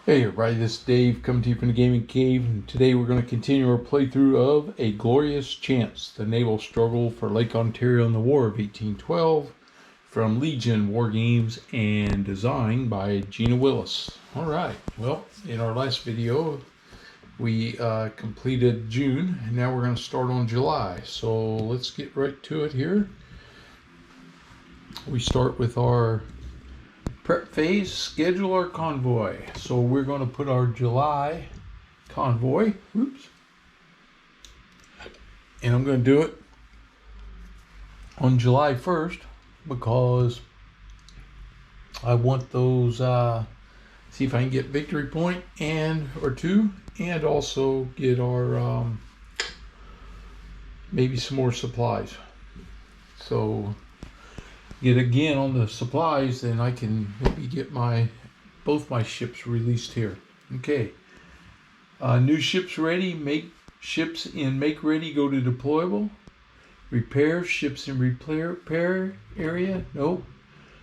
Hey everybody, this is Dave coming to you from the Gaming Cave, and today we're going to continue our playthrough of A Glorious Chance, the naval struggle for Lake Ontario in the War of 1812, from Legion Wargames and designed by Gina Willis. Alright, well, in our last video we completed June, and now we're going to start on July, so let's get right to it here. We start with our prep phase, schedule our convoy. So we're going to put our July convoy, and I'm going to do it on July 1st because I want those, see if I can get victory point or two, and also get our, maybe some more supplies. So get again on the supplies, then I can maybe get both my ships released here. Okay, new ships ready. Make ships in make ready go to deployable. Repair ships in repair area. Nope.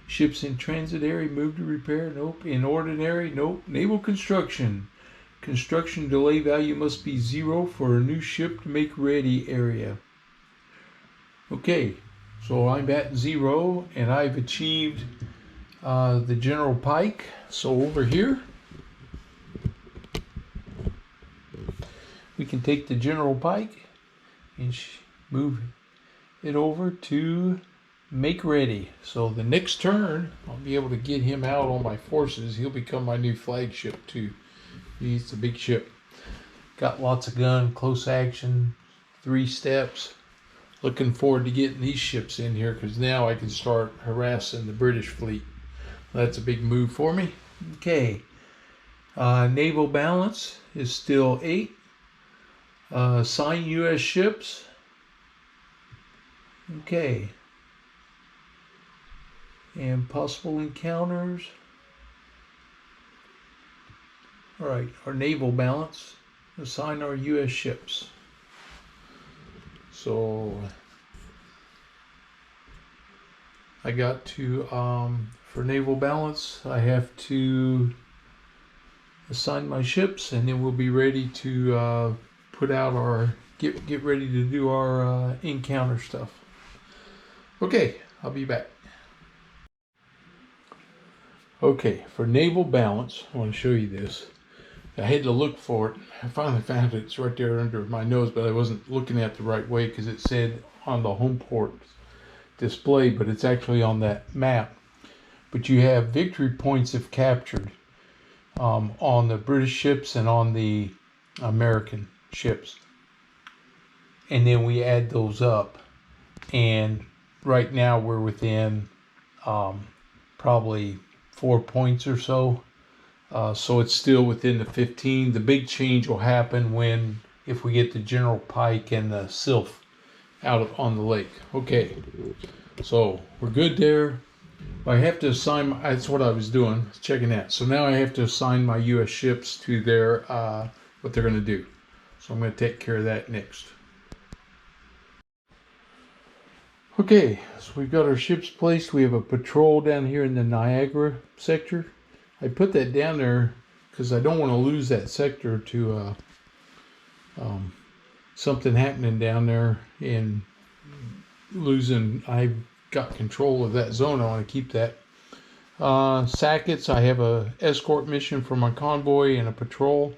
Ships in transit area move to repair. Nope. In ordinary. Nope. Naval construction delay value must be 0 for a new ship to make ready area. Okay. So I'm at 0, and I've achieved the general pike. So over here, we can take the general pike and move it over to make ready. So the next turn, I'll be able to get him out on my forces. He'll become my new flagship too. He's a big ship. Got lots of gun, close action, 3 steps. Looking forward to getting these ships in here because now I can start harassing the British fleet. That's a big move for me. Okay. Naval balance is still 8. Assign U.S. ships. Okay. And possible encounters. All right. Our naval balance. Assign our U.S. ships. So I got to, for naval balance, I have to assign my ships, and then we'll be ready to put out our, get ready to do our encounter stuff. Okay, I'll be back. Okay, for naval balance, I want to show you this. I had to look for it. I finally found it. It's right there under my nose, but I wasn't looking at the right way because it said on the home port display, but it's actually on that map. But you have victory points if captured on the British ships and on the American ships. And then we add those up. And right now we're within probably 4 points or so. So it's still within the 15. The big change will happen if we get the general pike and the Sylph out on the lake. Okay, so we're good there. I have to assign, that's what I was doing, checking that. So now I have to assign my U.S. ships to their, what they're going to do. So I'm going to take care of that next. Okay, so we've got our ships placed. We have a patrol down here in the Niagara sector. I put that down there because I don't want to lose that sector to something happening down there and losing. I've got control of that zone. I want to keep that. Sackets, I have a escort mission for my convoy and a patrol.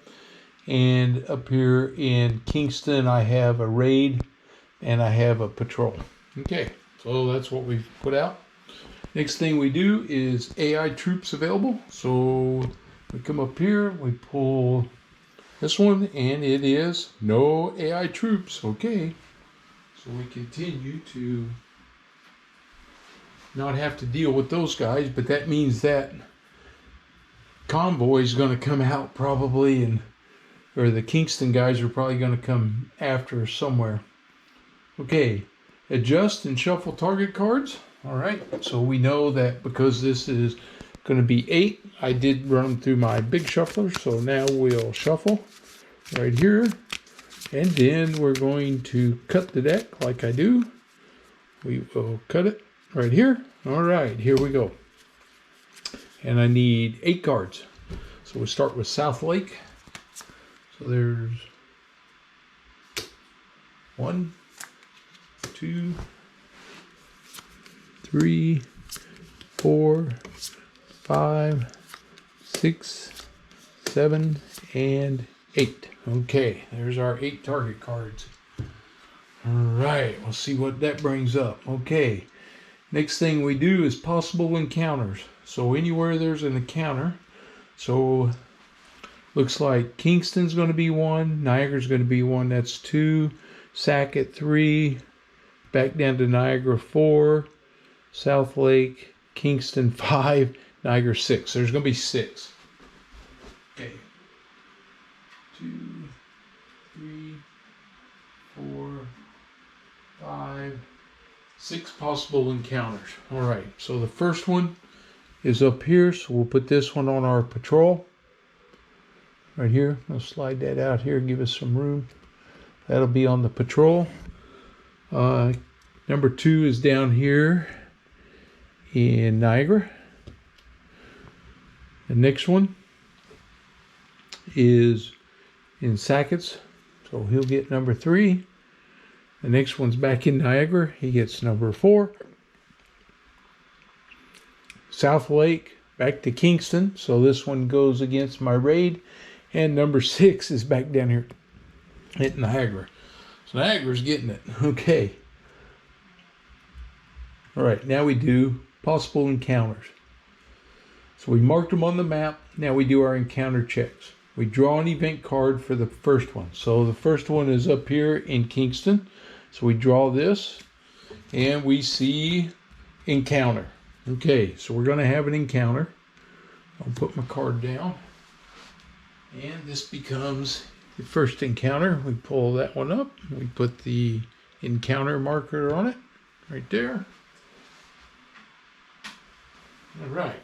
And up here in Kingston, I have a raid and I have a patrol. Okay, so that's what we've put out. Next thing we do is AI troops available. So we come up here, we pull this one, and it is no AI troops. Okay, so we continue to not have to deal with those guys, but that means that convoy is going to come out probably, or the Kingston guys are probably going to come after us somewhere. Okay, adjust and shuffle target cards. All right, so we know that because this is going to be 8, I did run through my big shuffler, so now we'll shuffle right here, and then we're going to cut the deck like I do. We will cut it right here. All right, here we go. And I need 8 cards. So So we start with South Lake. So there's 1, 2, 3, 4, 5, 6, 7, and 8. Okay, there's our 8 target cards. All right, we'll see what that brings up. Okay, next thing we do is possible encounters. So anywhere there's an encounter, so looks like Kingston's going to be 1, Niagara's going to be 1, that's 2, Sackett 3, back down to Niagara 4, South Lake, Kingston 5, Niagara 6. There's going to be 6. Okay. 2, 3, 4, 5, 6 possible encounters. All right, so the first one is up here, so we'll put this one on our patrol. Right here, I'll slide that out here, give us some room. That'll be on the patrol. Number 2 is down here in Niagara. The next one is in Sackett's, so he'll get number 3. The next one's back in Niagara, he gets number 4. South Lake, back to Kingston, so this one goes against my raid. And number 6 is back down here at Niagara. So Niagara's getting it. Okay. All right, now we do possible encounters. So we marked them on the map. Now we do our encounter checks. We draw an event card for the first one. So the first one is up here in Kingston. So we draw this and we see encounter. Okay, so we're going to have an encounter. I'll put my card down. And this becomes the first encounter. We pull that one up. We put the encounter marker on it right there. All right.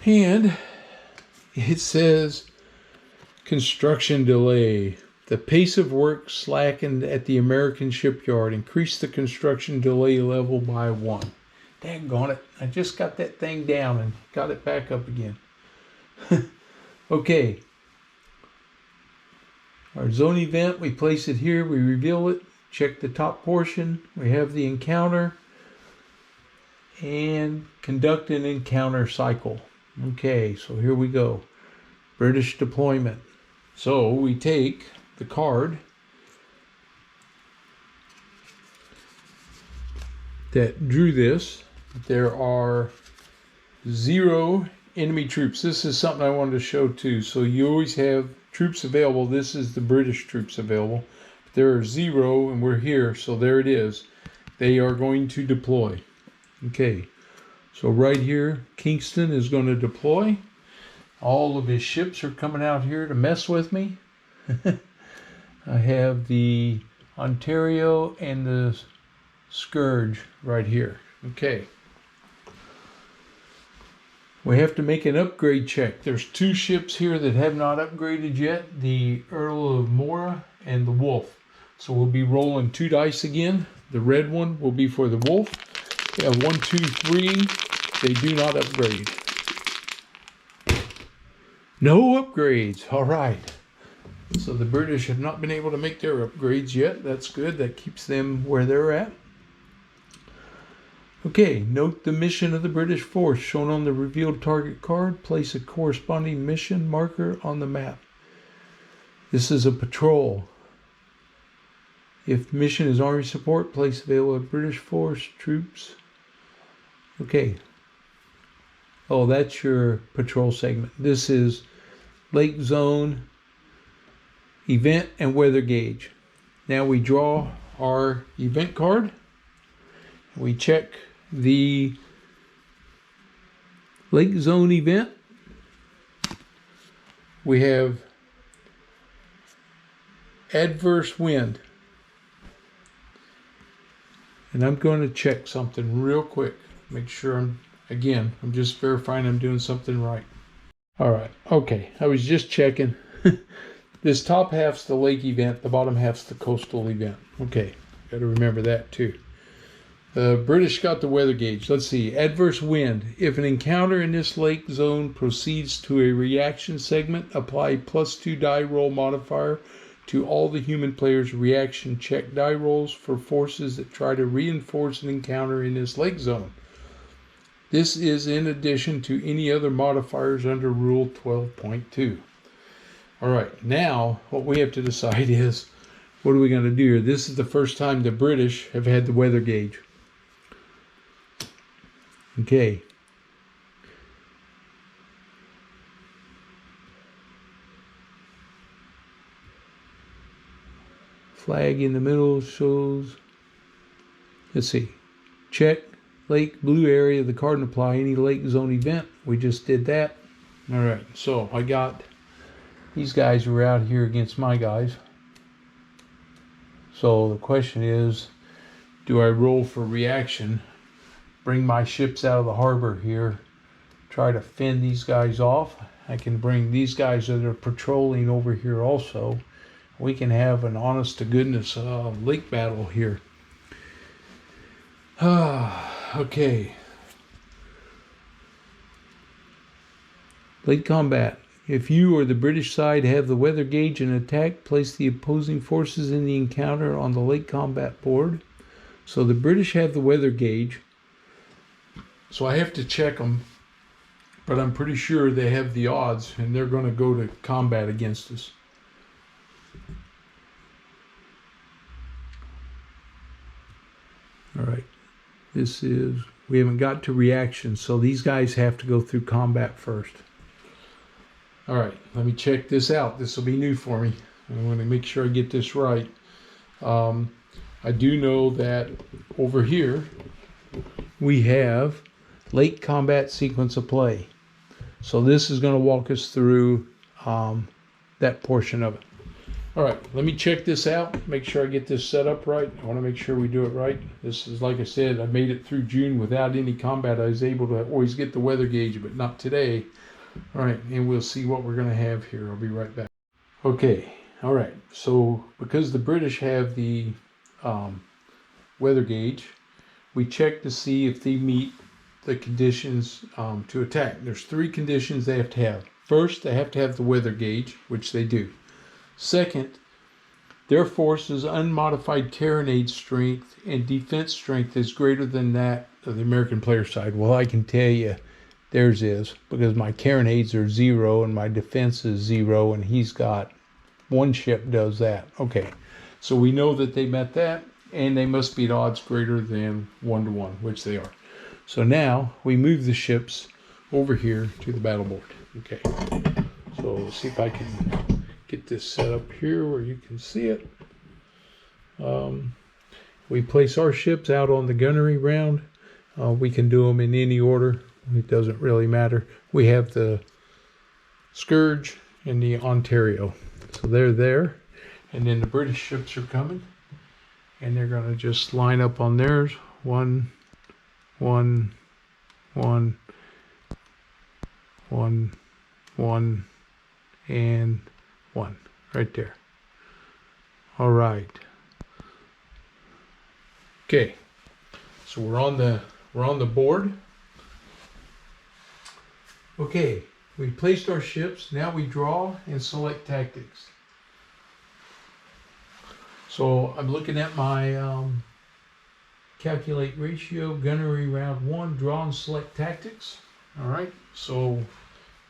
And it says construction delay. The pace of work slackened at the American shipyard. Increased the construction delay level by 1. Daggone it. I just got that thing down and got it back up again. Okay. Our zone event, we place it here, we reveal it, check the top portion, we have the encounter, and conduct an encounter cycle. Okay, so here we go. British deployment. So we take the card that drew this. There are 0 enemy troops. This is something I wanted to show too. So you always have troops available. This is the British troops available. There are 0 and we're here, so there it is. They are going to deploy. Okay, so right here, Kingston is going to deploy. All of his ships are coming out here to mess with me. I have the Ontario and the Scourge right here. Okay. We have to make an upgrade check. There's 2 ships here that have not upgraded yet, the Earl of Mora and the Wolf. So we'll be rolling 2 dice again. The red one will be for the Wolf. We have 1, 2, 3. They do not upgrade. No upgrades. All right. So the British have not been able to make their upgrades yet. That's good. That keeps them where they're at. Okay, note the mission of the British force shown on the revealed target card. Place a corresponding mission marker on the map. This is a patrol. If mission is army support, place available British force troops. Okay. Oh, that's your patrol segment. This is lake zone, event, and weather gauge. Now we draw our event card. We check the lake zone event. We have adverse wind. And I'm going to check something real quick. Make sure I'm just verifying I'm doing something right. All right. Okay. I was just checking. This top half's the lake event. The bottom half's the coastal event. Okay. Got to remember that too. The British got the weather gauge. Let's see. Adverse wind. If an encounter in this lake zone proceeds to a reaction segment, apply +2 die roll modifier to all the human players' reaction check die rolls for forces that try to reinforce an encounter in this lake zone. This is in addition to any other modifiers under Rule 12.2. All right, now what we have to decide is, what are we going to do here? This is the first time the British have had the weather gauge. Okay. Flag in the middle shows, let's see, check lake blue area of the card and apply any lake zone event. We just did that. All right, so I got these guys were out here against my guys. So the question is, do I roll for reaction? Bring my ships out of the harbor here, try to fend these guys off. I can bring these guys that are patrolling over here also. We can have an honest to goodness lake battle here. Okay. Lake combat. If you or the British side have the weather gauge and attack, place the opposing forces in the encounter on the lake combat board. So the British have the weather gauge. So I have to check them, but I'm pretty sure they have the odds and they're going to go to combat against us. All right, we haven't got to reaction, so these guys have to go through combat first. All right, let me check this out. This will be new for me. I want to make sure I get this right. I do know that over here we have lake combat sequence of play. So this is going to walk us through that portion of it. All right, let me check this out, make sure I get this set up right. I want to make sure we do it right. This is, like I said, I made it through June without any combat. I was able to always get the weather gauge, but not today. All right, and we'll see what we're going to have here. I'll be right back. Okay, all right. So because the British have the weather gauge, we check to see if they meet the conditions to attack. There's 3 conditions they have to have. First, they have to have the weather gauge, which they do. Second, their force's unmodified carronade strength and defense strength is greater than that of the American player side. Well, I can tell you theirs is, because my carronades are 0 and my defense is 0, and he's got 1 ship does that. Okay, so we know that they met that, and they must beat odds greater than 1 to 1, which they are. So now we move the ships over here to the battle board. Okay, so let's see if I can get this set up here where you can see it. We place our ships out on the gunnery round. We can do them in any order. It doesn't really matter. We have the Scourge and the Ontario. So they're there. And then the British ships are coming. And they're going to just line up on theirs. 1, 1, 1, 1, 1, and 1. Right there. All right. Okay. So we're on the board. Okay, we placed our ships. Now we draw and select tactics. So I'm looking at my calculate ratio, gunnery round 1, draw and select tactics. All right, so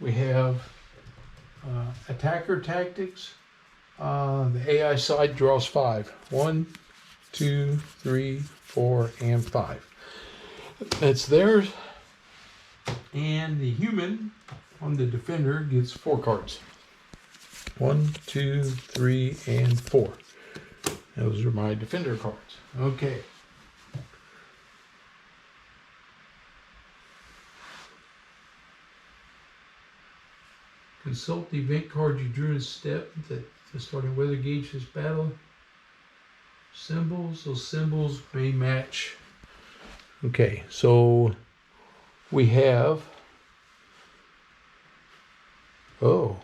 we have attacker tactics. The AI side draws 5. 1, 2, 3, 4, and 5. That's theirs. And the human on the defender gets 4 cards. 1, 2, 3, and 4. Those are my defender cards. Okay. Consult the event card you drew in step that the starting weather gauge this battle. Symbols. Those symbols may match. Okay, so we have, let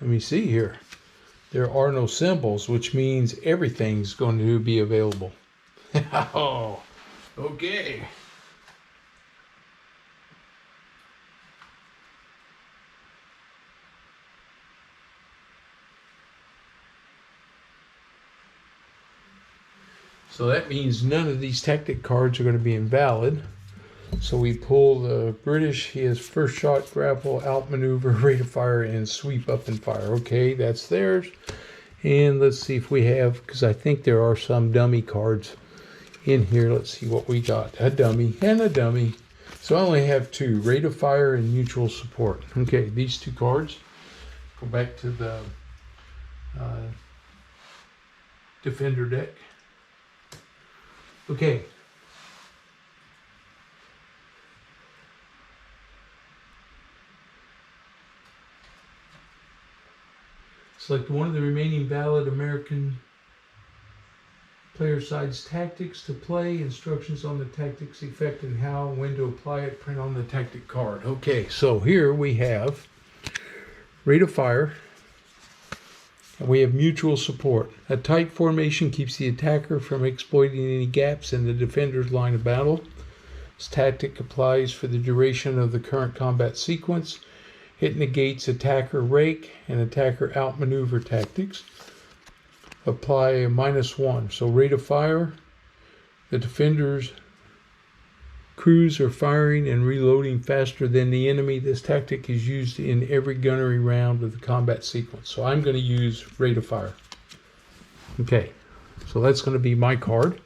me see here. There are no symbols, which means everything's going to be available. Oh, Okay. So that means none of these tactic cards are going to be invalid. So we pull the British. He has first shot, grapple, outmaneuver, rate of fire, and sweep up and fire. Okay, that's theirs. And let's see if we have, because I think there are some dummy cards in here. Let's see what we got. A dummy and a dummy. So I only have two, rate of fire and mutual support. Okay, these two cards. Go back to the Defender deck. Okay. Select one of the remaining valid American player side's tactics to play. Instructions on the tactics effect and how and when to apply it. Print on the tactic card. Okay, so here we have rate of fire. And we have mutual support. A tight formation keeps the attacker from exploiting any gaps in the defender's line of battle. This tactic applies for the duration of the current combat sequence. It negates attacker rake and attacker outmaneuver tactics. Apply a -1. So rate of fire, the defender's crews are firing and reloading faster than the enemy. This tactic is used in every gunnery round of the combat sequence. So I'm going to use rate of fire. Okay, so that's going to be my card.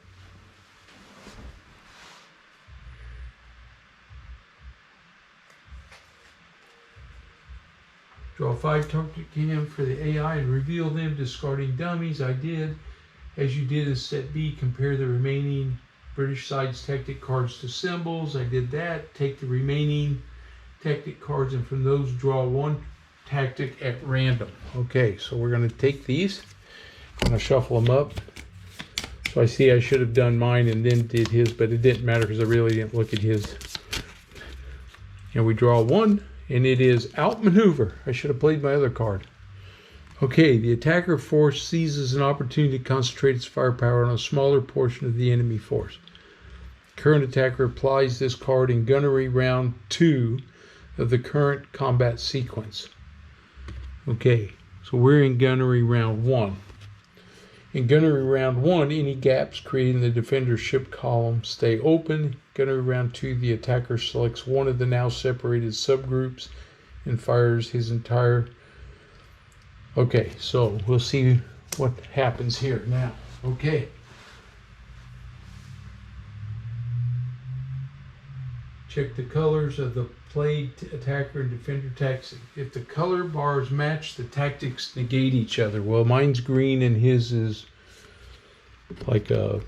Draw 5 target cam for the AI and reveal them, discarding dummies. I did. As you did in set B, compare the remaining British side's tactic cards to symbols. I did that. Take the remaining tactic cards and from those draw one tactic at random. Okay, so we're going to take these. I'm going to shuffle them up. So I see I should have done mine and then did his, but it didn't matter because I really didn't look at his. And we draw one, and it is outmaneuver. I should have played my other card. Okay, the attacker force seizes an opportunity to concentrate its firepower on a smaller portion of the enemy force. Current attacker applies this card in gunnery round 2 of the current combat sequence. Okay, so we're in gunnery round 1. In gunnery round 1, any gaps created in the defender's ship column stay open. Gunnery round 2, the attacker selects one of the now separated subgroups and fires his entire... Okay, so we'll see what happens here now. Okay. Check the colors of the played attacker and defender tactics. If the color bars match, the tactics negate each other. Well, mine's green and his is like a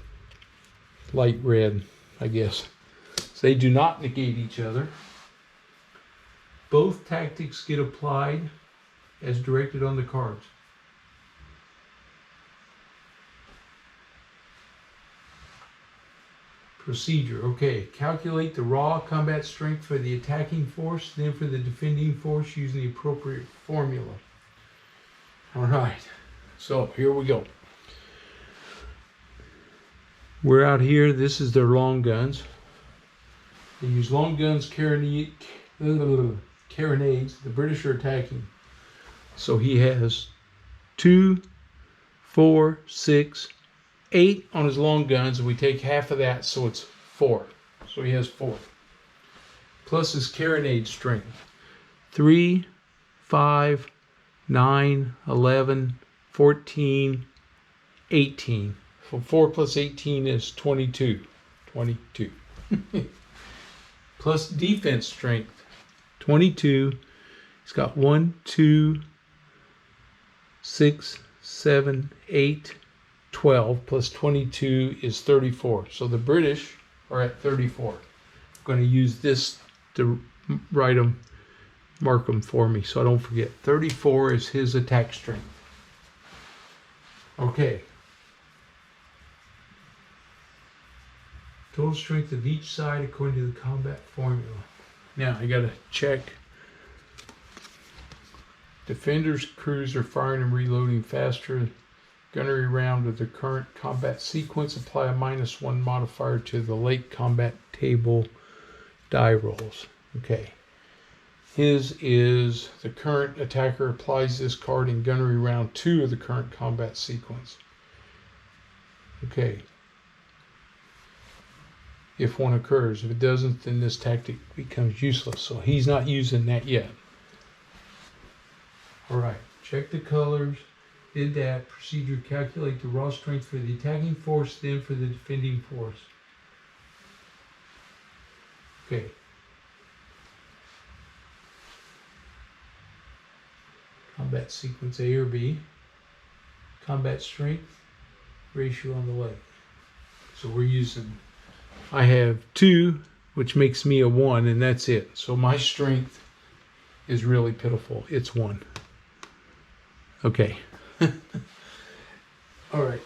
light red, I guess. So they do not negate each other. Both tactics get applied as directed on the cards. Procedure. Okay, calculate the raw combat strength for the attacking force, then for the defending force using the appropriate formula. All right, so here we go. We're out here. This is their long guns. They use long guns, carronades. The British are attacking. So he has 2, 4, 6, 8 on his long guns, and we take half of that, so it's 4. So he has 4. Plus his carronade strength. 3, 5, 9, 11, 14, 18. So 4 plus 18 is 22. 22. Plus defense strength. 22. He's got 1, 2, 6, 7, 8, 12 plus 22 is 34. So the British are at 34. I'm going to use this to write them, mark them for me so I don't forget. 34 is his attack strength. Okay. Total strength of each side according to the combat formula. Now I got to check. Defenders' crews are firing and reloading faster gunnery round of the current combat sequence. Apply a -1 modifier to the late combat table die rolls. Okay. His is the current attacker applies this card in gunnery round 2 of the current combat sequence. Okay. If one occurs. If it doesn't, then this tactic becomes useless. So he's not using that yet. Alright, check the colors. Did that. Procedure, calculate the raw strength for the attacking force, then for the defending force. Okay. Combat sequence A or B. Combat strength ratio on the leg. So we're using, I have 2, which makes me a 1, and that's it. So my strength is really pitiful. It's 1. Okay. All right.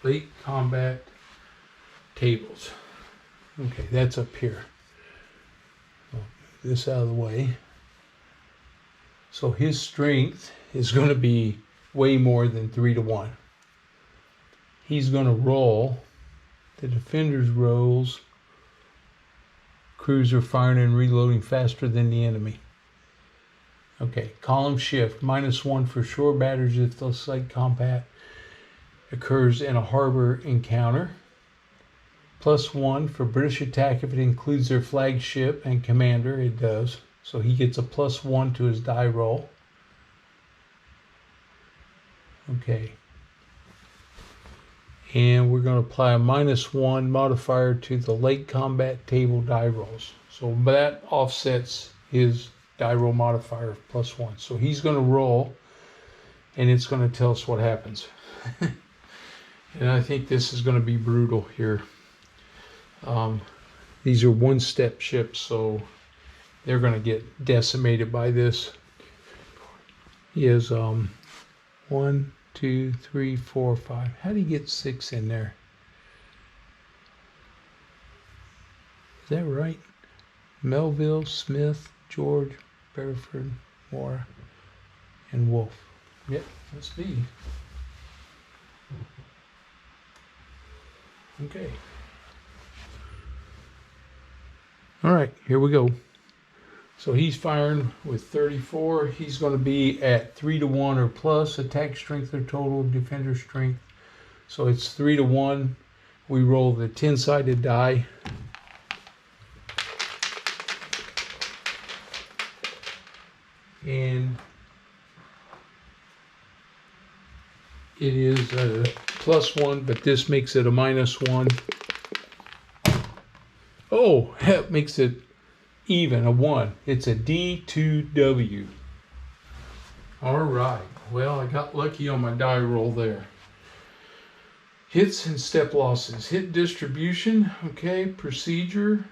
Late combat tables. Okay, that's up here. I'll move this out of the way. So his strength is going to be way more than 3 to 1. He's going to roll. The defender's rolls. Crews are firing and reloading faster than the enemy. Okay, column shift. -1 for shore batters if the slight combat occurs in a harbor encounter. +1 for British attack if it includes their flagship and commander. It does. So he gets a +1 to his die roll. Okay. And we're going to apply a -1 modifier to the late combat table die rolls. So that offsets his die roll modifier of +1. So he's going to roll, and it's going to tell us what happens. And I think this is going to be brutal here. These are one-step ships, so they're going to get decimated by this. He has 1, 2, 3, 4, 5. How do you get 6 in there? Is that right? Melville, Smith, George, Bereford, Moore, and Wolfe. Yep, must be. Okay. All right, here we go. So he's firing with 34. He's going to be at 3 to 1 or plus attack strength or total defender strength. So it's 3 to 1. We roll the 10-sided die. And it is a +1, but this makes it a -1. Oh, that makes it even, a 1. It's a D2W. All right. Well, I got lucky on my die roll there. Hits and step losses. Hit distribution. Okay. Procedure.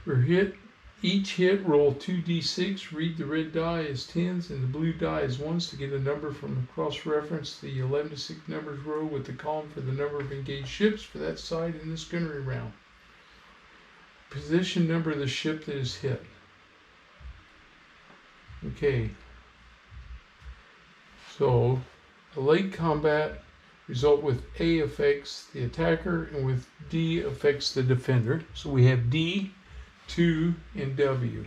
For hit, each hit roll 2d6. Read the red die as 10s and the blue die as 1s to get a number from cross-reference the 11 to 6 numbers row with the column for the number of engaged ships for that side in this gunnery round. Position number of the ship that is hit. Okay. So, a late combat result with A affects the attacker and with D affects the defender. So we have D, 2, and W.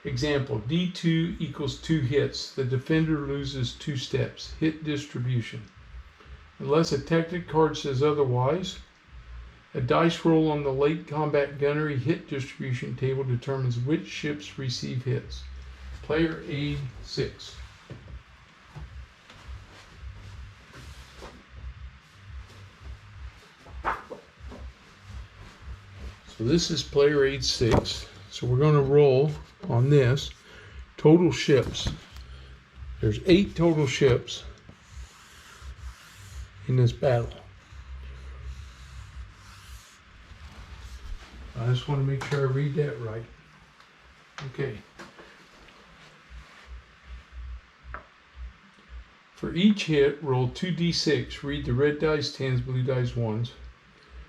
Example, D2 equals 2 hits. The defender loses 2 steps. Hit distribution. Unless a tactic card says otherwise, a dice roll on the late combat gunnery hit distribution table determines which ships receive hits. Player aid 6. So this is player aid 6. So we're going to roll on this. Total ships. There's 8 total ships in this battle. I just want to make sure I read that right. Okay. For each hit, roll 2d6. Read the red dice 10s, blue dice 1s.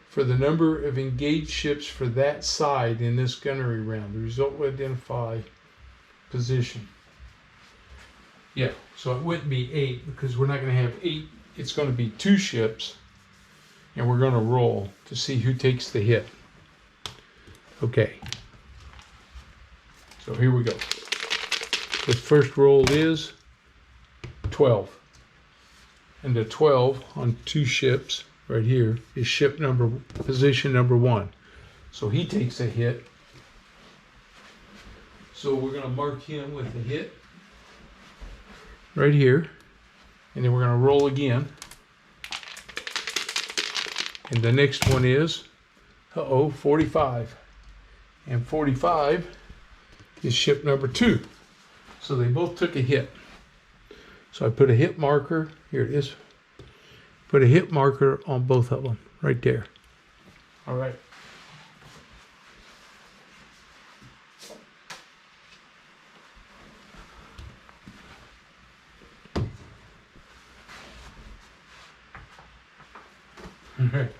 For the number of engaged ships for that side in this gunnery round. The result will identify position. Yeah, so it wouldn't be 8 because we're not going to have 8. It's going to be 2 ships, and we're going to roll to see who takes the hit. Okay. So here we go. The first roll is 12. And the 12 on 2 ships right here is position number 1. So he takes a hit. So we're going to mark him with a hit right here. And then we're going to roll again. And the next one is, 45. And 45 is ship number 2. So they both took a hit. So I put a hit marker, here it is. Put a hit marker on both of them, right there. All right. All right.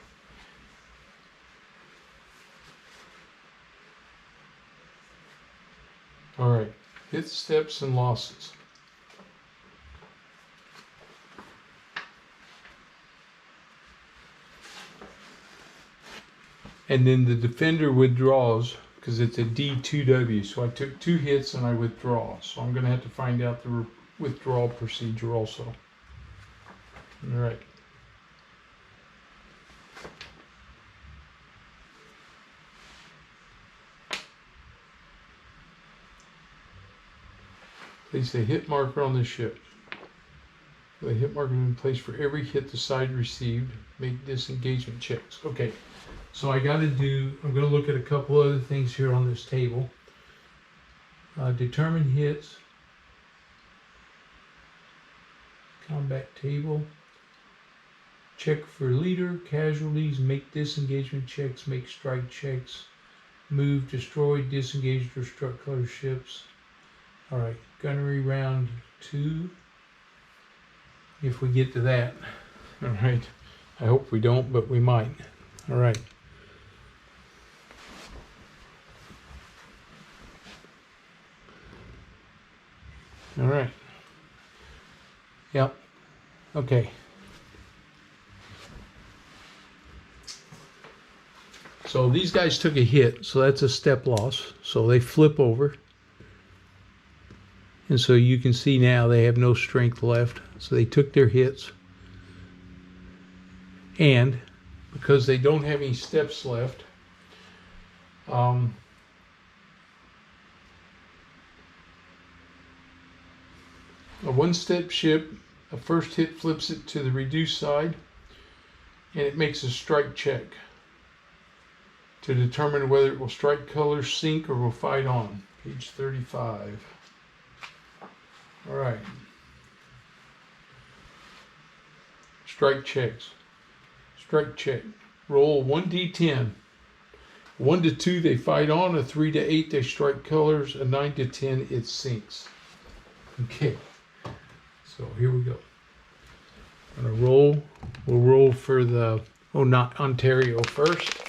All right. Hit steps and losses. And then the defender withdraws because it's a D2W. So I took 2 hits and I withdraw. So I'm going to have to find out the withdrawal procedure also. All right. Place a hit marker on the ship. The hit marker in place for every hit the side received. Make disengagement checks. Okay. So I'm going to look at a couple other things here on this table. Determine hits. Combat table. Check for leader, casualties, make disengagement checks, make strike checks, move, destroy, disengage, or struck color ships. Alright, gunnery round 2. If we get to that. Alright, I hope we don't, but we might. Alright. All right. Yep. Okay. So these guys took a hit, so that's a step loss. So they flip over. And so you can see now they have no strength left. So they took their hits. And because they don't have any steps left, a one-step ship, a first hit flips it to the reduced side, and it makes a strike check to determine whether it will strike color, sink, or will fight on. Page 35. All right. Strike checks. Strike check. Roll 1d10. 1 to 2 they fight on, a 3 to 8 they strike colors, a 9 to 10 it sinks. Okay. So here we go. I'm gonna roll. We'll roll for the not Ontario first.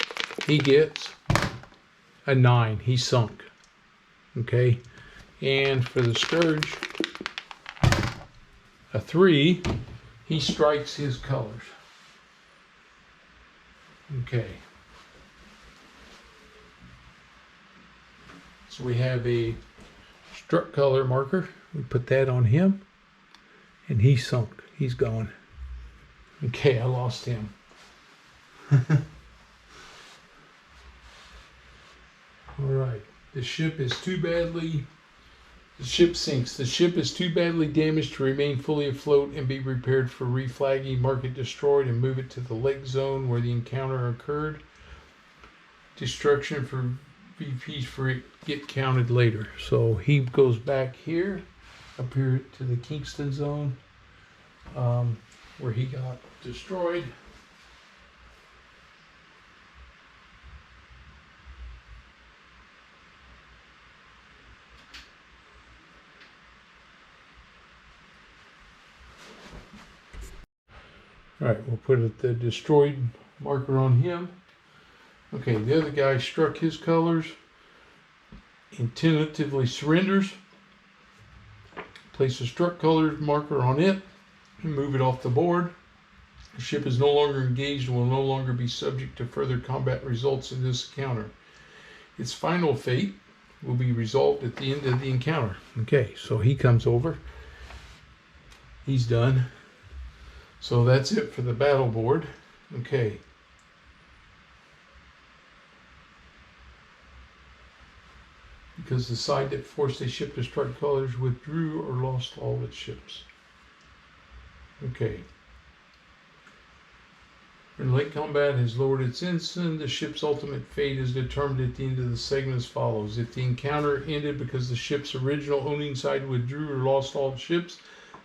He gets a 9. He sunk. Okay. And for the Scourge, a 3. He strikes his colors. Okay. So we have a struck color marker. We put that on him. And he sunk. He's gone. Okay, I lost him. All right. The ship sinks. The ship is too badly damaged to remain fully afloat and be prepared for reflagging. Mark it destroyed and move it to the lake zone where the encounter occurred. Destruction for VPs for it get counted later. So he goes back here, up here to the Kingston zone, where he got destroyed. All right, we'll put the destroyed marker on him. Okay, the other guy struck his colors and tentatively surrenders. Place a struck colors marker on it and move it off the board. The ship is no longer engaged and will no longer be subject to further combat results in this encounter. Its final fate will be resolved at the end of the encounter. Okay, so he comes over. He's done. So that's it for the battle board. Okay. Because the side that forced a ship to strike colors withdrew or lost all its ships. Okay. When late combat has lowered its ensign, the ship's ultimate fate is determined at the end of the segment as follows. If the encounter ended because the ship's original owning side withdrew or lost all its ships,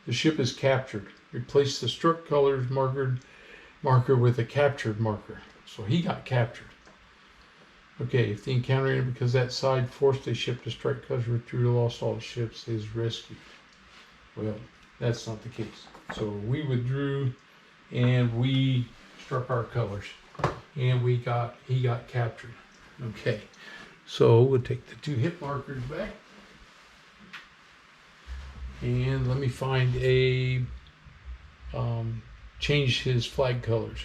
the ship is captured. Replace the struck colors marker with a captured marker. So he got captured. Okay, if the encounter ended because that side forced a ship to strike colors withdrew or lost all its ships, is rescued. Well, that's not the case. So we withdrew and we struck our colors and he got captured. Okay, so we'll take the 2 hit markers back and let me find a change his flag colors.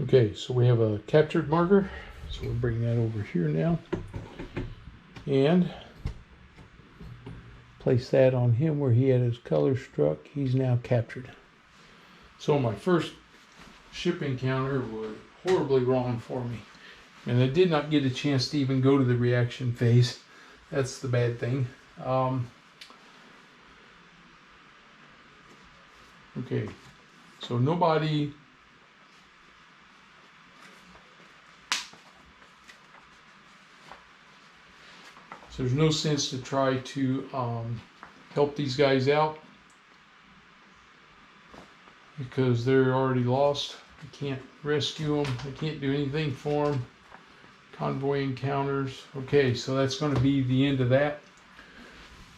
Okay, so we have a captured marker, so we'll bring that over here now and place that on him where he had his color struck. He's now captured. So my first ship encounter was horribly wrong for me, and I did not get a chance to even go to the reaction phase. That's the bad thing. Okay, so nobody so there's no sense to try to help these guys out because they're already lost. I can't rescue them. I can't do anything for them. Convoy encounters. Okay, so that's going to be the end of that.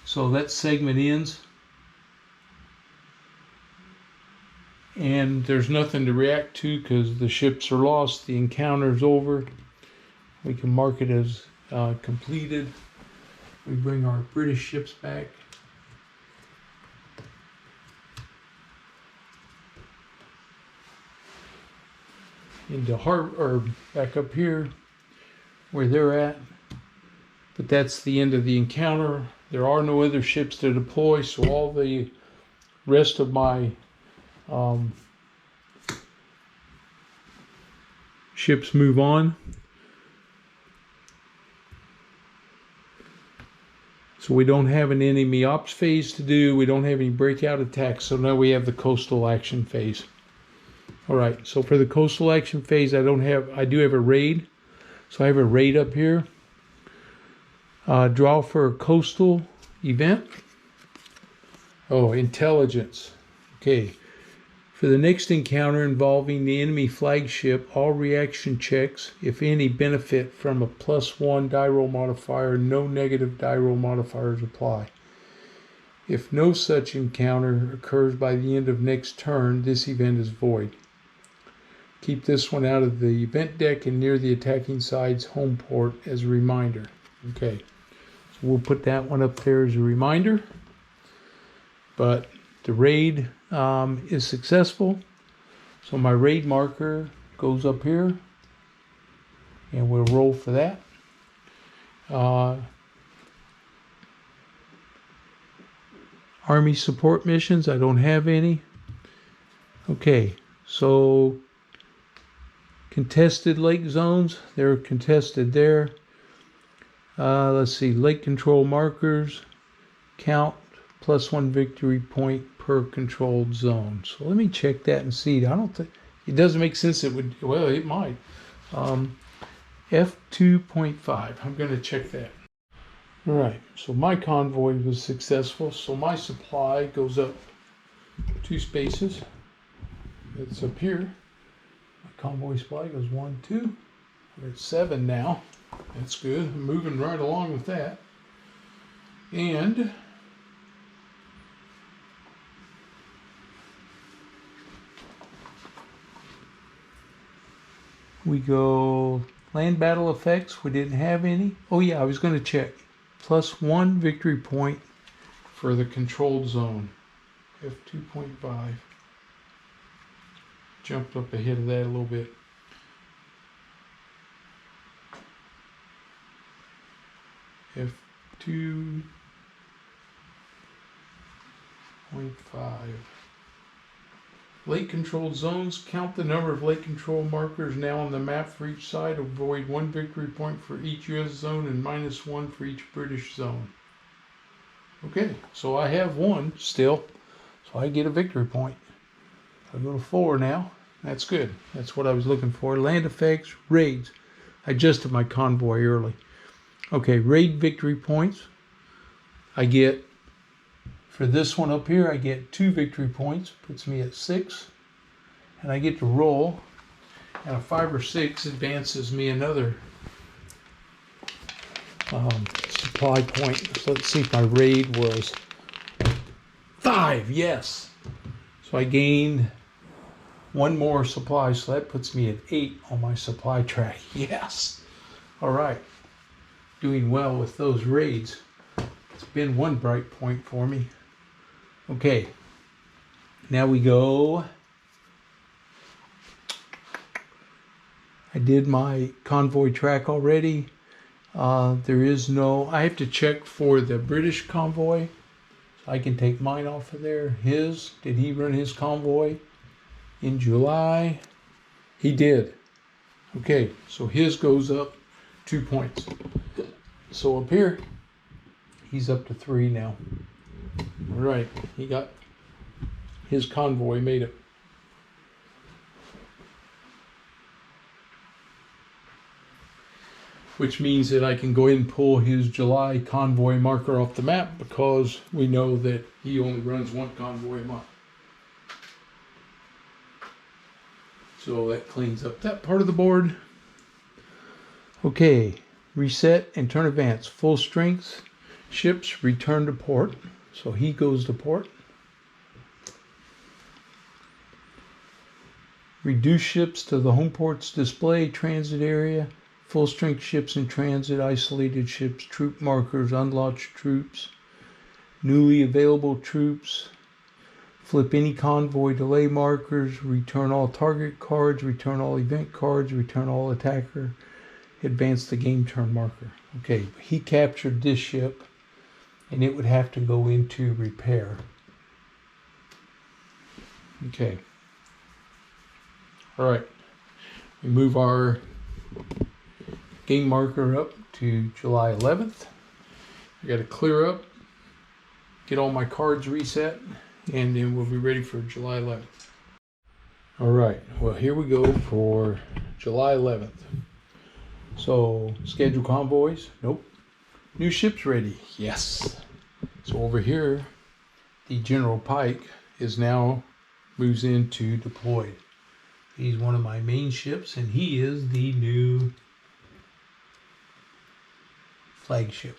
So that segment ends. And there's nothing to react to because the ships are lost. The encounter's over. We can mark it as completed. We bring our British ships back. Into harbor, or back up here where they're at. But that's the end of the encounter. There are no other ships to deploy, so all the rest of my ships move on. So we don't have an enemy ops phase to do. We don't have any breakout attacks. So now we have the coastal action phase. All right. So for the coastal action phase, I do have a raid. So I have a raid up here. Draw for a coastal event. Oh, intelligence. Okay. For the next encounter involving the enemy flagship, all reaction checks, if any, benefit from a +1 die roll modifier. No negative die roll modifiers apply. If no such encounter occurs by the end of next turn, this event is void. Keep this one out of the event deck and near the attacking side's home port as a reminder. Okay, so we'll put that one up there as a reminder. But the raid is successful. So my raid marker goes up here and we'll roll for that. Army support missions, I don't have any. Okay, so contested lake zones, they're contested there. Let's see, lake control markers, count +1 victory point per controlled zone. So let me check that and see. I don't think it doesn't make sense. It would, well, it might. F2.5. I'm going to check that. All right. So my convoy was successful. So my supply goes up 2 spaces. It's up here. My convoy supply goes 1, 2. We're at 7 now. That's good. I'm moving right along with that. And We go land battle effects. We didn't have any. Oh yeah, I was going to check. +1 victory point for the controlled zone. F2.5. Jumped up ahead of that a little bit. F2.5. Lake controlled zones. Count the number of lake control markers now on the map for each side. Avoid 1 victory point for each U.S. zone and -1 for each British zone. Okay, so I have 1 still, so I get a victory point. I go to 4 now. That's good. That's what I was looking for. Land effects, raids. I adjusted my convoy early. Okay, raid victory points. I get, for this one up here, I get 2 victory points. Puts me at 6. And I get to roll. And a 5 or 6 advances me another supply point. So let's see if my raid was 5. Yes. So I gained 1 more supply. So that puts me at 8 on my supply track. Yes. All right. Doing well with those raids. It's been 1 bright point for me. Okay. Now we go. I did my convoy track already. There is no, I have to check for the British convoy. So I can take mine off of there. His, did he run his convoy in July? He did. Okay, so his goes up 2 points. So up here, he's up to 3 now. All right, he got his convoy made it. Which means that I can go ahead and pull his July convoy marker off the map because we know that he only runs 1 convoy a month. So that cleans up that part of the board. Okay, reset and turn advance. Full strength ships return to port. So he goes to port. Reduce ships to the home port's display transit area. Full strength ships in transit, isolated ships, troop markers, unlaunched troops, newly available troops, flip any convoy delay markers, return all target cards, return all event cards, return all attacker, advance the game turn marker. Okay, he captured this ship and it would have to go into repair. Okay. All right. We move our game marker up to July 11th. I got to clear up, get all my cards reset, and then we'll be ready for July 11th. All right, well, here we go for July 11th. So, schedule convoys, nope. New ships ready, yes. So over here, the General Pike is now moves into deployed. He's one of my main ships, and he is the new flagship.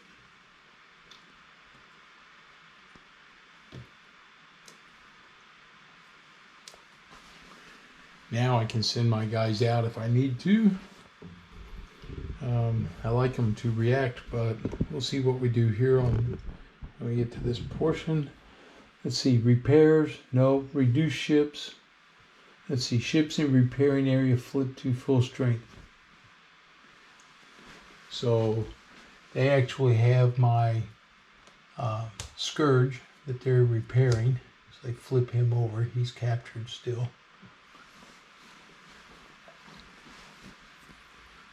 Now I can send my guys out if I need to. I like them to react, but we'll see what we do here on when we get to this portion. Let's see, repairs, no, reduce ships. Let's see, ships in repairing area flip to full strength. So they actually have my Scourge that they're repairing. So they flip him over. He's captured still.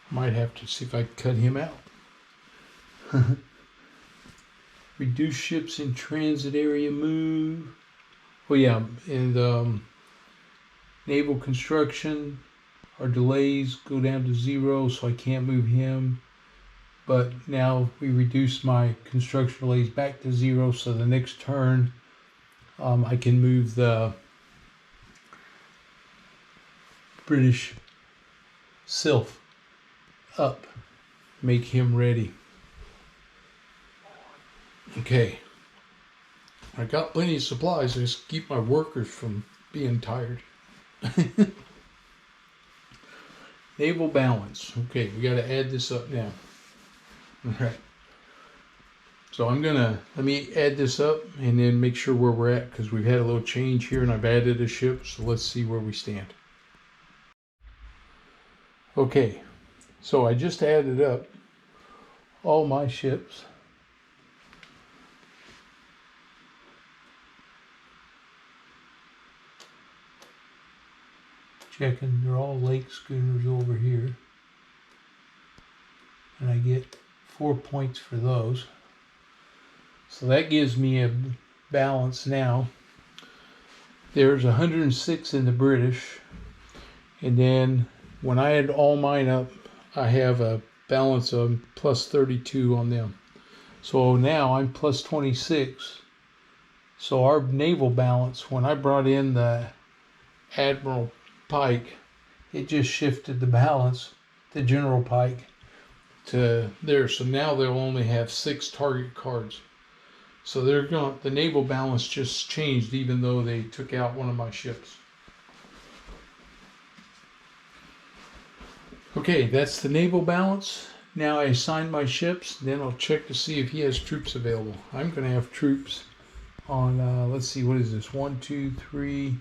Might have to see if I can cut him out. Reduce ships in transit area move. Oh yeah, and naval construction, our delays go down to 0, so I can't move him. But now we reduce my construction delays back to 0, so the next turn I can move the British Sylph up, make him ready. Okay, I got plenty of supplies. I just keep my workers from being tired. Naval balance. Okay, we got to add this up now. All right. So let me add this up and then make sure where we're at, because we've had a little change here and I've added a ship. So let's see where we stand. Okay, so I just added up all my ships. Checking, they're all lake schooners over here. And I get 4 points for those. So that gives me a balance now. There's 106 in the British. And then when I add all mine up, I have a balance of plus 32 on them. So now I'm plus 26. So our naval balance, when I brought in the Admiral Pike, it just shifted the balance, the General Pike, to there. So now they'll only have 6 target cards. So the naval balance just changed, even though they took out one of my ships. Okay, that's the naval balance. Now I assign my ships, then I'll check to see if he has troops available. I'm going to have troops on, let's see, what is this? 1, 2, 3.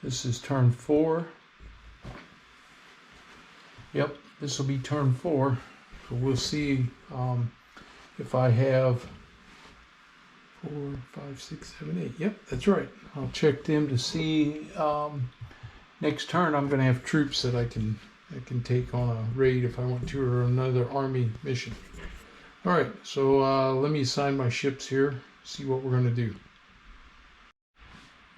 This is turn 4. Yep, this will be turn 4. So we'll see if I have 4, 5, 6, 7, 8. Yep, that's right. I'll check them to see. Next turn, I'm going to have troops that I can take on a raid if I want to, or another army mission. All right, so let me assign my ships here. See what we're going to do.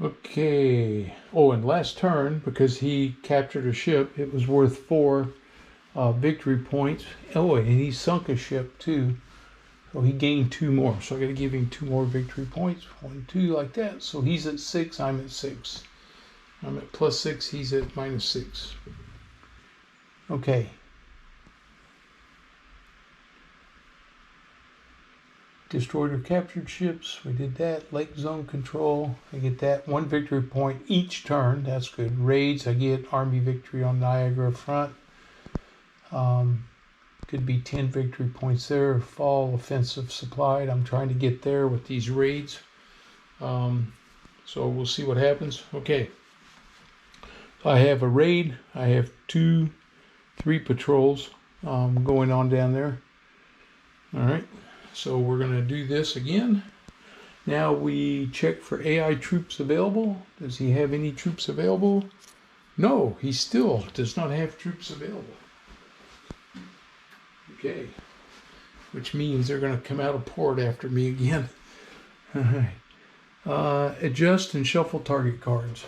Okay. Oh, and last turn, because he captured a ship, it was worth 4 victory points. Oh, and he sunk a ship too. So he gained 2 more. So I got to give him 2 more victory points. 1, 2, like that. So he's at 6. I'm at 6. I'm at plus 6. He's at minus 6. Okay. Destroyed or captured ships. We did that. Lake zone control. I get that 1 victory point each turn. That's good. Raids. I get army victory on Niagara front. Could be 10 victory points there. Fall offensive supplied. I'm trying to get there with these raids. So we'll see what happens. Okay. I have a raid. I have 2, 3 patrols going on down there. All right. So we're going to do this again. Now we check for AI troops available. Does he have any troops available? No, he still does not have troops available. Okay, which means they're going to come out of port after me again. All right. Adjust and shuffle target cards.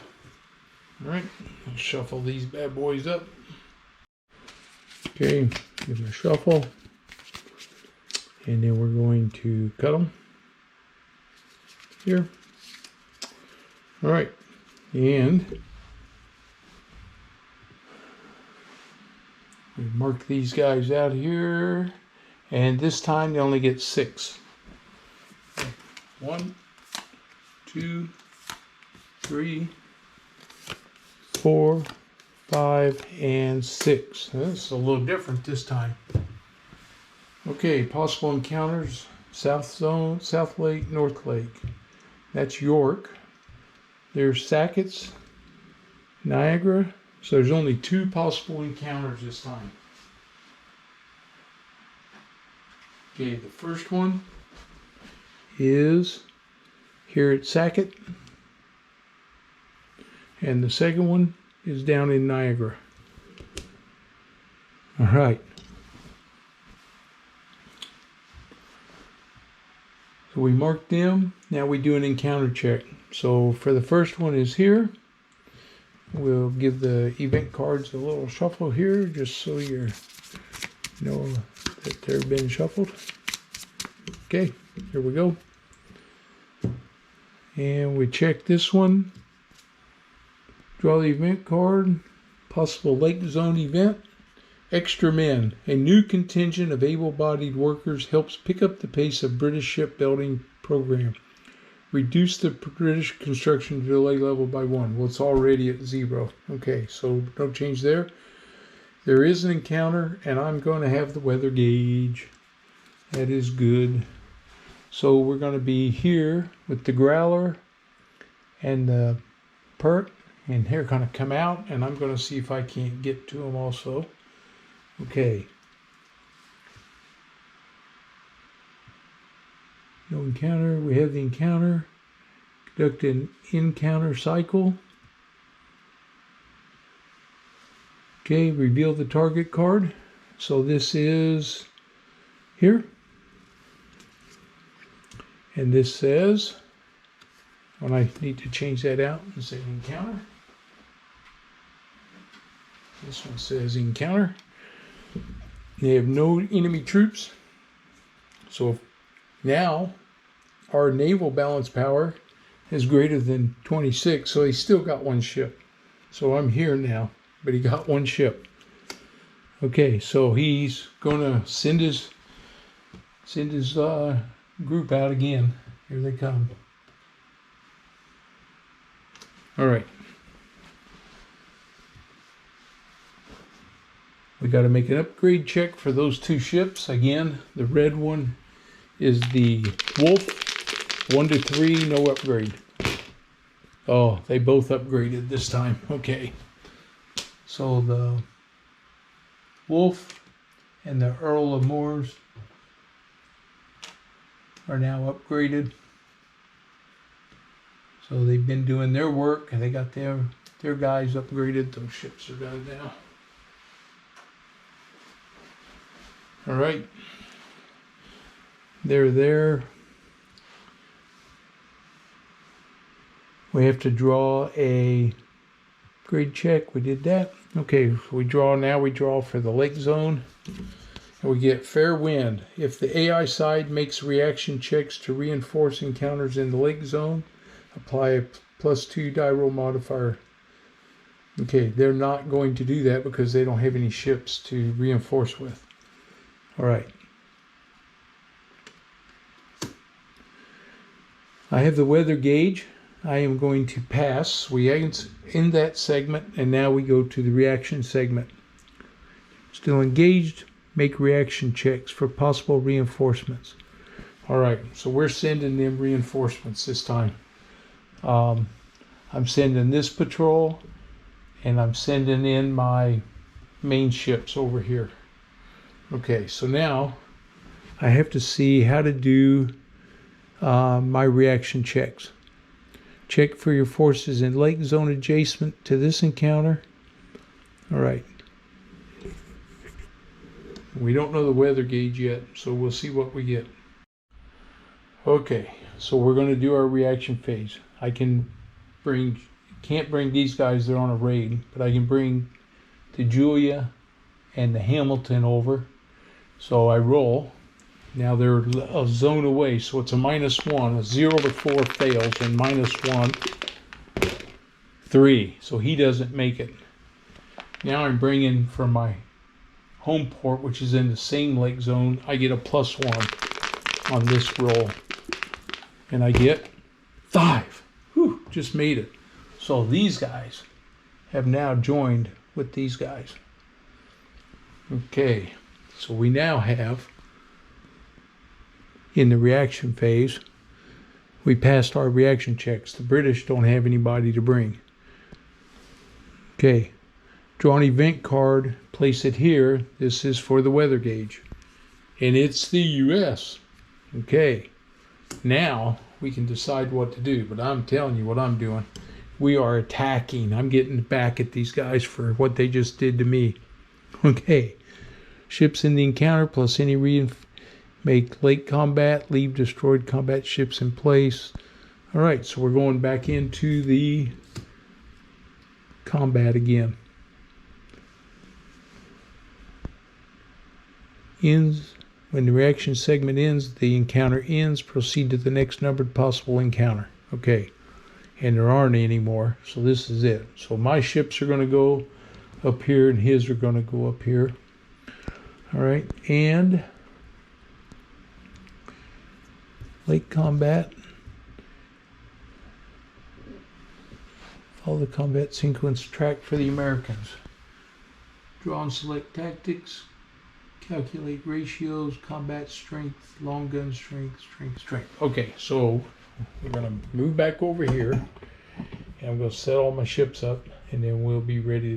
All right, I'll shuffle these bad boys up. Okay, give them a shuffle. And then we're going to cut them here. All right, and we mark these guys out here, and this time they only get 6. 1, 2, 3, 4, 5, and 6. That's a little different this time. Okay, possible encounters: South Zone, South Lake, North Lake. That's York. There's Sackett's, Niagara. So there's only 2 possible encounters this time. Okay, the first one is here at Sackett. And the second one is down in Niagara. All right. So we mark them. Now we do an encounter check. So for the first one is here. We'll give the event cards a little shuffle here, just so you know that they've been shuffled. Okay, here we go. And we check this one. Draw the event card. Possible lake zone event. Extra men. A new contingent of able-bodied workers helps pick up the pace of British shipbuilding program. Reduce the British construction delay level by 1. Well, it's already at 0. Okay, so no change there. there is an encounter, and I'm going to have the weather gauge. That is good. So we're going to be here with the growler and the pert, and they're going to come out, and I'm going to see if I can't get to them also. Okay. No encounter. We have the encounter. Conduct an encounter cycle. Okay, reveal the target card. So this is here. And this says, when I need to change that out and say encounter. This one says encounter. They have no enemy troops. So now our naval balance power is greater than 26, so he's still got one ship. So I'm here now, but he got one ship. Okay, so he's gonna send his group out again. Here they come. All right. We got to make an upgrade check for those two ships. Again, the red one is the Wolf. 1 to 3, no upgrade. Oh, they both upgraded this time. Okay. So the Wolf and the Earl of Moors are now upgraded. So they've been doing their work, and they got their guys upgraded. Those ships are done now. All right. They're there. We have to draw a grade check. We did that. Okay, so we draw now. We draw for the lake zone. And we get fair wind. If the AI side makes reaction checks to reinforce encounters in the lake zone, apply a +2 die roll modifier. Okay, they're not going to do that because they don't have any ships to reinforce with. All right. I have the weather gauge. I am going to pass. We end in that segment, and now we go to the reaction segment. Still engaged. Make reaction checks for possible reinforcements. All right, so we're sending them reinforcements this time. I'm sending this patrol, and I'm sending in my main ships over here. Okay, so now I have to see how to do my reaction checks. Check for your forces in lake zone adjacent to this encounter. All right. We don't know the weather gauge yet, so we'll see what we get. Okay, so we're going to do our reaction phase. I can't bring these guys, they're on a raid, but I can bring the Julia and the Hamilton over. So I roll. Now they're a zone away, so it's a -1. A 0 to 4 fails, and -1, 3. So he doesn't make it. Now I'm bringing from my home port, which is in the same lake zone. I get a +1 on this roll, and I get 5. Whew, just made it. So these guys have now joined with these guys. Okay, so we now have, in the reaction phase, we passed our reaction checks. The British don't have anybody to bring. Okay, draw an event card, place it here. This is for the weather gauge, and it's the US. Okay, now we can decide what to do, but I'm telling you what I'm doing. We are attacking. I'm getting back at these guys for what they just did to me. Okay, ships in the encounter plus any make lake combat, leave destroyed combat ships in place. All right, so we're going back into the combat again. Ends. When the reaction segment ends, the encounter ends. Proceed to the next numbered possible encounter. Okay, and there aren't any more, so this is it. So my ships are going to go up here, and his are going to go up here. All right, and lake combat. Follow the combat sequence track for the Americans. Draw and select tactics. Calculate ratios, combat strength, long gun strength, strength. Okay, so we're gonna move back over here, and I'm gonna set all my ships up, and then we'll be ready.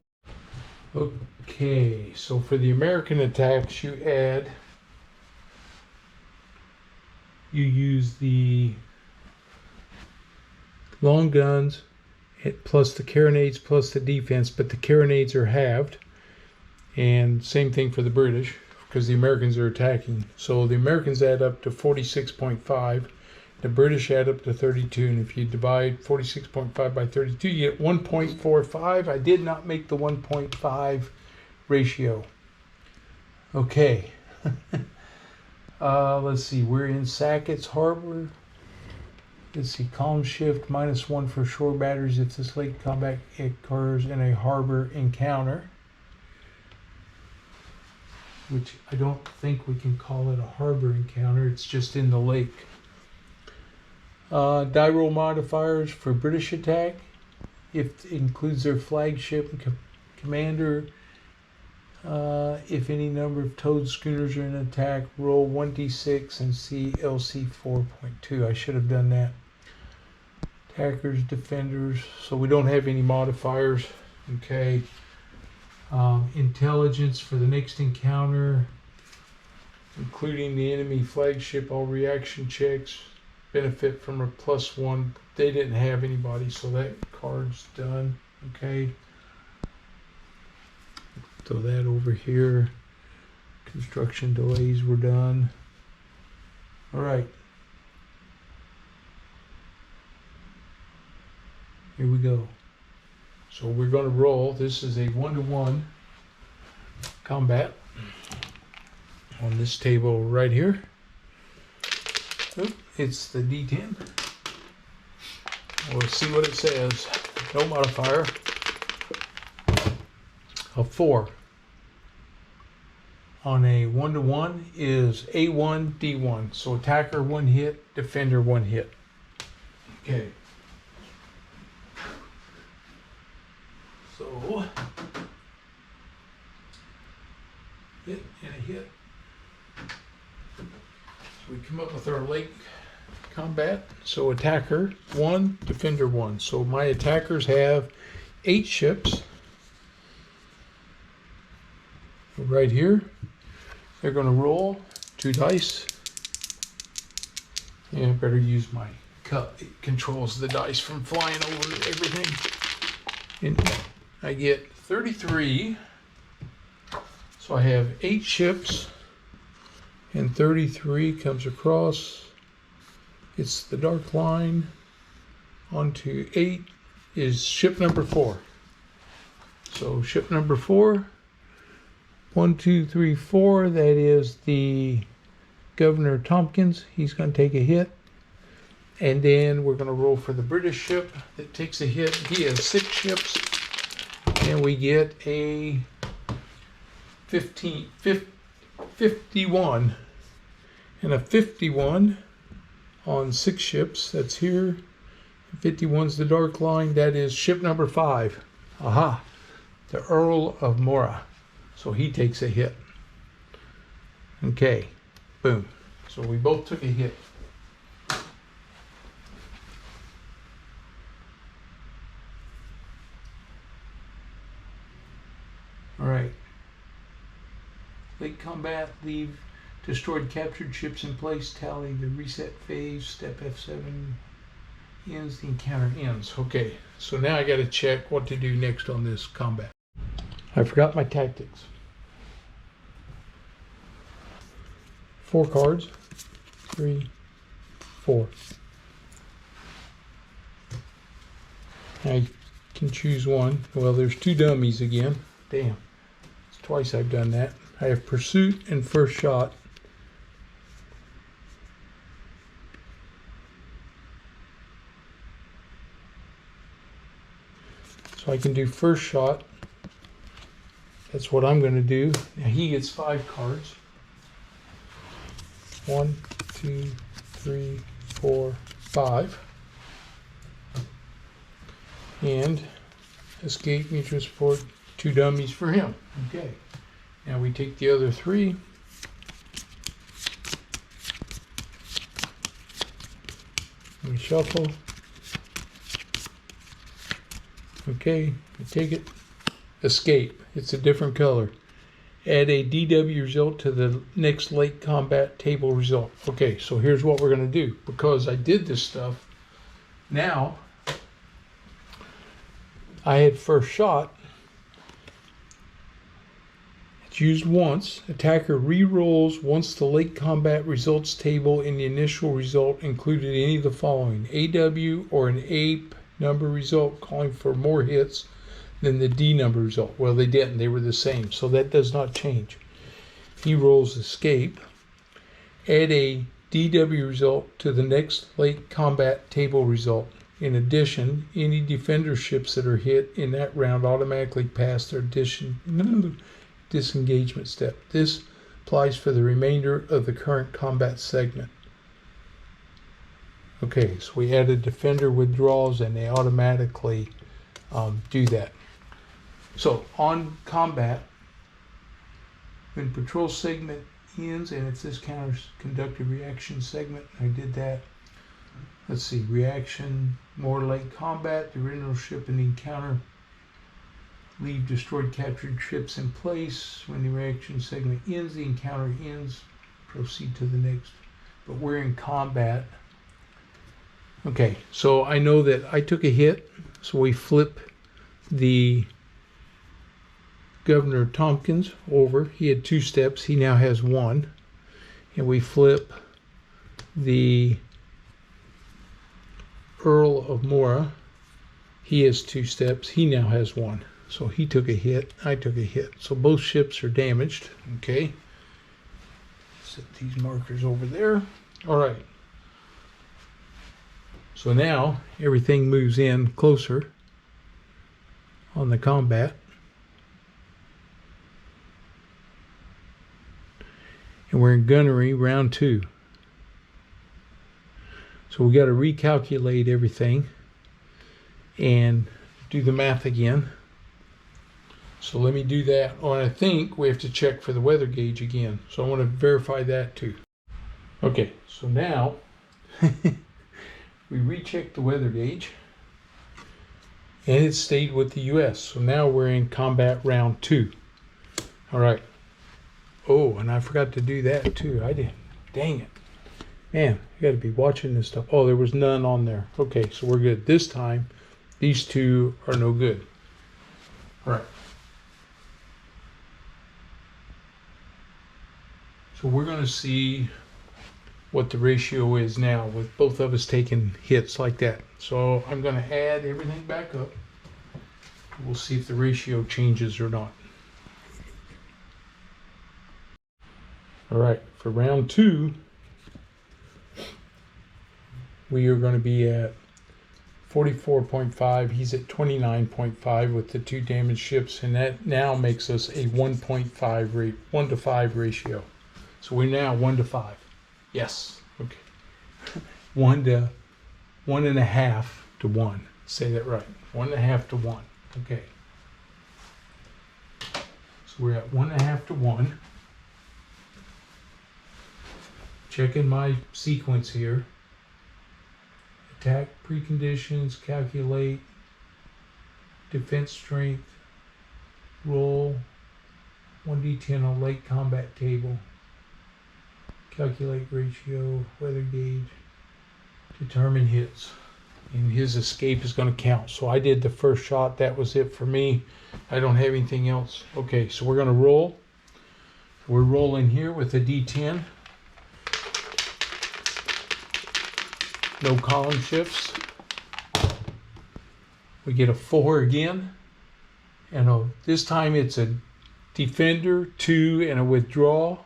Okay, so for the American attacks, you use the long guns plus the carronades plus the defense, but the carronades are halved, and same thing for the British, because the Americans are attacking. So the Americans add up to 46.5, the British add up to 32, and if you divide 46.5 by 32, you get 1.45. I did not make the 1.5 ratio. Okay. Let's see, we're in Sackett's Harbor. Let's see, column shift -1 for shore batteries if this late combat occurs in a harbor encounter. Which I don't think we can call it a harbor encounter, it's just in the lake. Die roll modifiers for British attack, if it includes their flagship and commander. If any number of towed schooners are in attack, roll 1d6 and see LC 4.2. I should have done that. Attackers, defenders, so we don't have any modifiers. Okay. Intelligence for the next encounter, including the enemy flagship, all reaction checks benefit from a +1. They didn't have anybody, so that card's done. Okay. Throw that over here. Construction delays were done. All right. Here we go. So we're going to roll. This is a 1-to-1 combat on this table right here. Oop, it's the D10. We'll see what it says. No modifier. A 4 on a 1-to-1 is A1, D1. So attacker 1 hit, defender 1 hit. Okay. So, hit and a hit. So we come up with our lake combat. So attacker 1, defender 1. So my attackers have 8 ships. Right here. They're going to roll 2 dice. Yeah, I better use my cup. It controls the dice from flying over everything. And I get 33, so I have 8 ships, and 33 comes across. It's the dark line. Onto 8 is ship number 4. So ship number 4, 1, 2, 3, 4, that is the Governor Tompkins. He's going to take a hit. And then we're going to roll for the British ship that takes a hit. He has 6 ships. And we get a 51. And a 51 on 6 ships. That's here. 51's the dark line. That is ship number 5. Aha. The Earl of Moray. So he takes a hit. Okay. Boom. So we both took a hit. Alright. Late combat, leave destroyed captured ships in place, tally the reset phase, step F7 ends, the encounter ends. Okay, so now I gotta check what to do next on this combat. I forgot my tactics. 4 cards. 3, 4. I can choose one. Well, there's 2 dummies again. Damn. Twice I've done that. I have pursuit and first shot. So I can do first shot. That's what I'm going to do. Now he gets 5 cards. 1, 2, 3, 4, 5. And escape, mutual support, 2 dummies for him. Okay. Now we take the other 3. We shuffle. Okay, we take it. Escape. It's a different color. Add a DW result to the next late combat table result. Okay, so here's what we're going to do. Because I did this stuff, now I had first shot. It's used once. Attacker re-rolls once the late combat results table in the initial result included any of the following: AW or an A number result calling for more hits than the D number result. Well, they didn't. They were the same, so that does not change. He rolls escape. Add a DW result to the next late combat table result. In addition, any defender ships that are hit in that round automatically pass their disengagement step. This applies for the remainder of the current combat segment. Okay, so we added defender withdrawals and they automatically do that. So on combat, when patrol segment ends, and it's this counter-conducted reaction segment, I did that. Let's see, reaction, more late combat, the original ship in the encounter leave destroyed captured ships in place. When the reaction segment ends, the encounter ends, proceed to the next. But we're in combat. Okay, so I know that I took a hit, so we flip the Governor Tompkins over. He had 2 steps, he now has 1. And we flip the Earl of Mora. He has 2 steps, he now has 1. So he took a hit, I took a hit. So both ships are damaged. Okay. Set these markers over there. All right. So now everything moves in closer on the combat. And we're in gunnery round 2. So we got to recalculate everything and do the math again. So let me do that. Oh, and I think we have to check for the weather gauge again. So I want to verify that too. Okay, so now we recheck the weather gauge and it stayed with the US. So now we're in combat round 2. All right. Oh, and I forgot to do that too. I did. Dang it. Man, I got to be watching this stuff. Oh, there was none on there. Okay, so we're good. This time, these 2 are no good. All right. So we're going to see what the ratio is now with both of us taking hits like that. So I'm going to add everything back up. We'll see if the ratio changes or not. All right, for round 2, we are going to be at 44.5. He's at 29.5 with the 2 damaged ships, and that now makes us a 1.5 rate, 1 to 5 ratio. So we're now 1 to 5. Yes. Okay. 1.5 to 1. Say that right. 1.5 to 1. Okay. So we're at 1.5 to 1. Checking my sequence here. Attack preconditions, calculate, defense strength, roll, 1d10 on late combat table, calculate ratio, weather gauge, determine hits. And his escape is going to count. So I did the first shot. That was it for me. I don't have anything else. Okay, so we're going to roll. We're rolling here with a d10. No column shifts. We get a 4 again. And this time it's a defender, 2, and a withdrawal.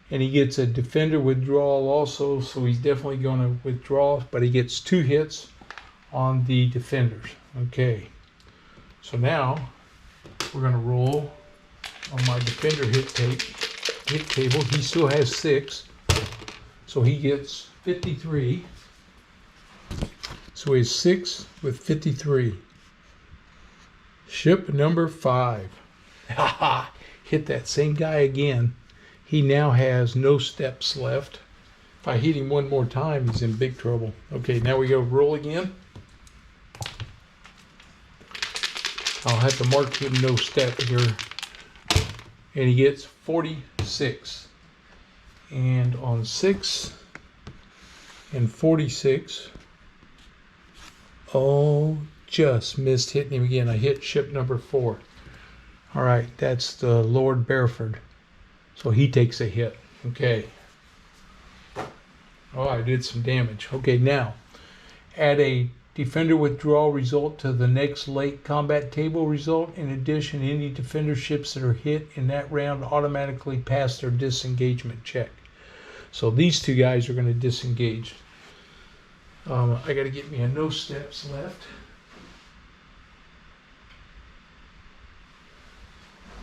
And he gets a defender withdrawal also, so he's definitely going to withdraw, but he gets 2 hits on the defenders. Okay, so now we're going to roll on my defender hit table. He still has 6, so he gets 53. So he has 6 with 53. Ship number 5. Haha, hit that same guy again. He now has no steps left. If I hit him one more time, he's in big trouble. Okay, now we go roll again. I'll have to mark him no step here. And he gets 46. And on 6 and 46, oh, just missed hitting him again. I hit ship number 4. All right, that's the Lord Bearford. So he takes a hit. Okay. Oh, I did some damage. Okay, now add a defender withdrawal result to the next late combat table result. In addition, any defender ships that are hit in that round automatically pass their disengagement check. So these two guys are going to disengage. I got to get me a no steps left.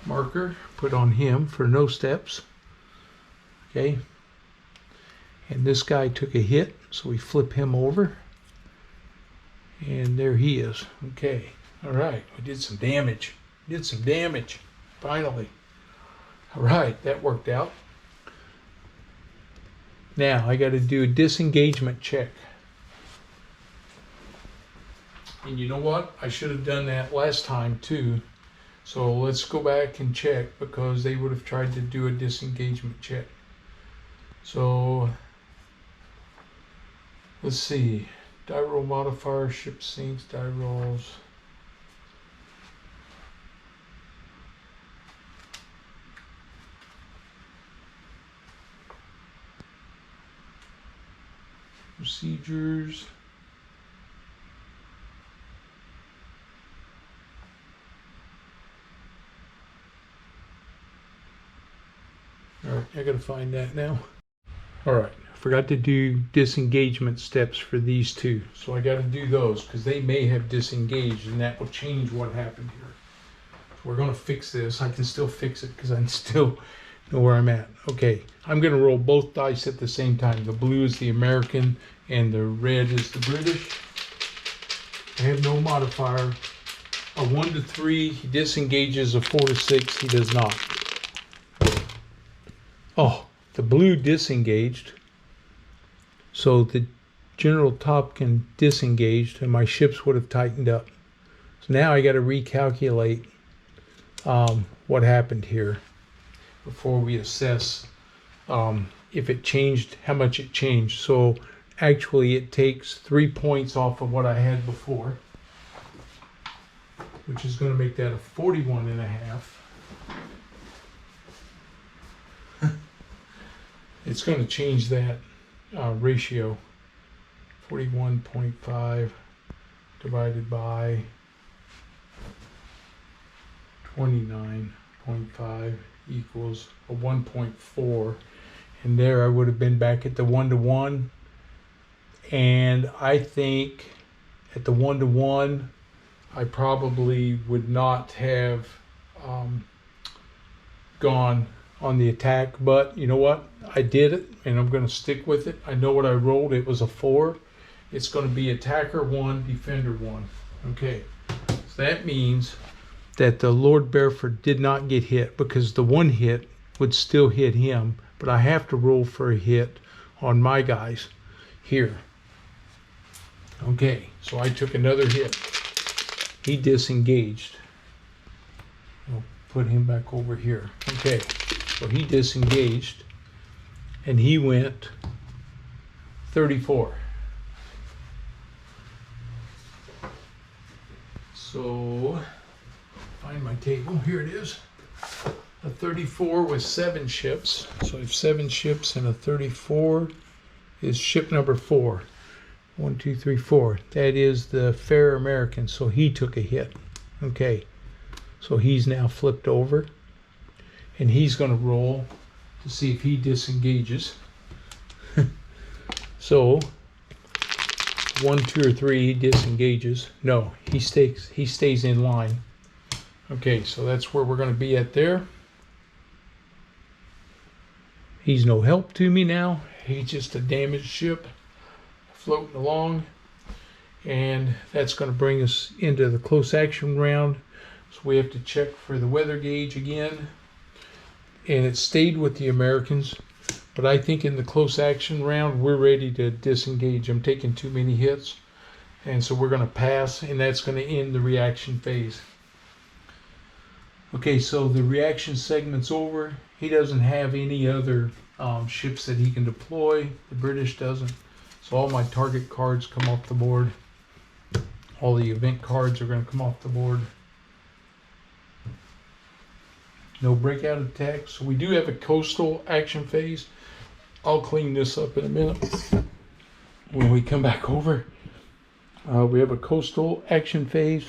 Marker, put on him for no steps. Okay. And this guy took a hit, so we flip him over. And there he is. Okay. All right. We did some damage. Did some damage. Finally. All right. That worked out. Now I got to do a disengagement check. And you know what? I should have done that last time too. So let's go back and check, because they would have tried to do a disengagement check. So let's see. Die roll modifier, ship sinks, die rolls. Procedures. All right, I gotta find that now. All right, I forgot to do disengagement steps for these two. So I gotta do those, because they may have disengaged, and that will change what happened here. So we're gonna fix this. I can still fix it, because I still know where I'm at. Okay, I'm gonna roll both dice at the same time. The blue is the American, and the red is the British. I have no modifier. A 1 to 3, he disengages. A 4 to 6, he does not. Oh, the blue disengaged, so the General Topkin disengaged, and my ships would have tightened up. So now I got to recalculate what happened here before we assess if it changed, how much it changed. So actually it takes 3 points off of what I had before, which is going to make that a 41.5. It's going to change that ratio. 41.5 divided by 29.5 equals a 1.4. And there I would have been back at the 1-to-1. And I think at the 1-to-1, I probably would not have gone on the attack, but you know what? I did it, and I'm going to stick with it. I know what I rolled. It was a 4. It's going to be attacker 1, defender 1. Okay, so that means that the Lord Bearford did not get hit, because the 1 hit would still hit him, but I have to roll for a hit on my guys here. Okay, so I took another hit. He disengaged. I'll put him back over here. Okay. So he disengaged, and he went 34. So, find my table. Here it is. A 34 with 7 ships. So I have 7 ships, and a 34 is ship number 4. 1, 2, 3, 4. That is the Fair American. So he took a hit. Okay. So he's now flipped over. And he's going to roll to see if he disengages. So 1, 2, or 3, he disengages. No, he stays in line. Okay, so that's where we're going to be at there. He's no help to me now. He's just a damaged ship floating along. And that's going to bring us into the close action round. So we have to check for the weather gauge again. And it stayed with the Americans. But I think in the close action round, we're ready to disengage. I'm taking too many hits. And so we're going to pass, and that's going to end the reaction phase. Okay, so the reaction segment's over. He doesn't have any other ships that he can deploy. The British doesn't. So all my target cards come off the board. All the event cards are going to come off the board. No breakout attacks. So we do have a coastal action phase. I'll clean this up in a minute when we come back over. We have a coastal action phase.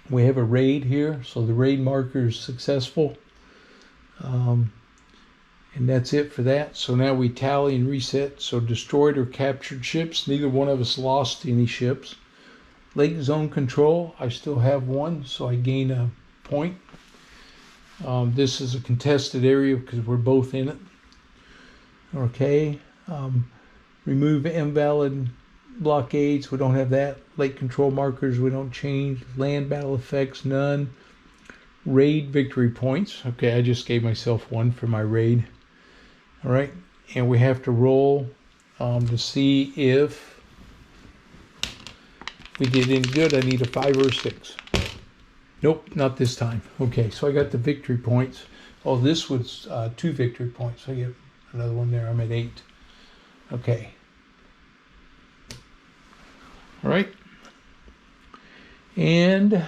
We have a raid here, so the raid marker is successful. And that's it for that. So now we tally and reset. So destroyed or captured ships. Neither one of us lost any ships. Lake zone control. I still have one, so I gain a point. This is a contested area because we're both in it. Okay. Remove invalid blockades. We don't have that. Lake control markers. We don't change. Land battle effects. None. Raid victory points. Okay, I just gave myself one for my raid. All right, and we have to roll to see if we did any good. I need a 5 or a 6. Nope, not this time. Okay, so I got the victory points. Oh, this was 2 victory points. So I get another one there. I'm at 8. Okay. All right. And